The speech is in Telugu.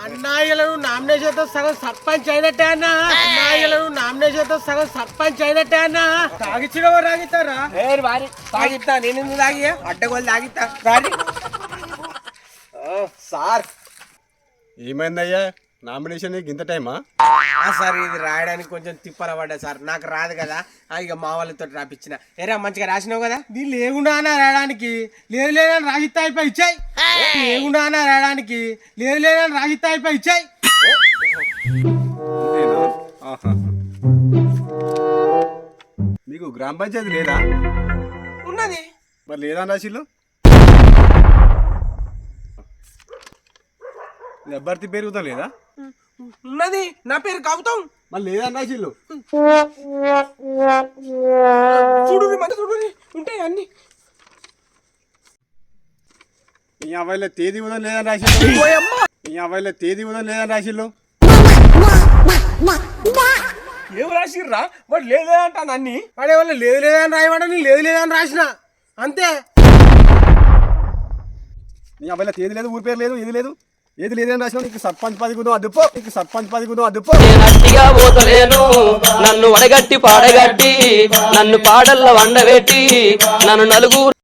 అన్నాయిలను నామినేషన్తో సగం సర్పంచ్ అయినట్టే అన్న. అన్నాయిలను నామినేషన్తో సగం సర్పంచ్ అయినట్టే అన్న. తాగిచ్చినవో తాగిస్తారా? వారి తాగిస్తా, నేను తాగి అడ్డగోలు తాగిస్తా. సార్ ఏమైందయ్యా నామినేషన్ ఇంత టైమా? సార్ ఇది రాయడానికి కొంచెం తిప్పల పడ్డా సార్, నాకు రాదు కదా, ఇక మా వాళ్ళతో రాపిచ్చిన. ఏరా మంచిగా రాసినావు కదా? దీన్ని లేకుండా అన్న రాయడానికి లేదు లేదని రాజిత్తా అయిపోయి ఇచ్చాయి. లేకుండా అన్న రాయడానికి లేదు లేదని రాజిత్తా అయిపోయి ఇచ్చాయి. మీకు గ్రామ పంచాయతీ లేదా? ఉన్నది. మరి లేదా రాశిలో అభ్యర్థి పేరు లేదా? ఉన్నది, నా పేరు కవుతాం. మరి లేదా రాశిలో చూడు మన చూడు ఉంటాయి అన్ని. ఈ అబ్బాయిలో తేదీ ఉదయం లేదా రాశిలో? ఈ అబ్బాయిలో తేదీ ఉదయం లేదా రాశిలో? ఏం రాసిర్రా? వాడు లేదంటాను అన్ని. వాడే వాళ్ళు లేదు లేదని రాయవాడని లేదు లేదని రాసిన అంతే. నీ అబ్బాయిలో తేదీ లేదు, ఊరి పేరు లేదు, ఇది లేదు, ఏది లేదని రాసిన. నీకు సర్పంచ్ పది గుణం అదుపో, నీకు సర్పంచ్ పది గుణం అదుపో. గట్టిగా పోతలేను, నన్ను వడగట్టి పాడగట్టి, నన్ను పాడల్ల వండబెట్టి, నన్ను నలుగురు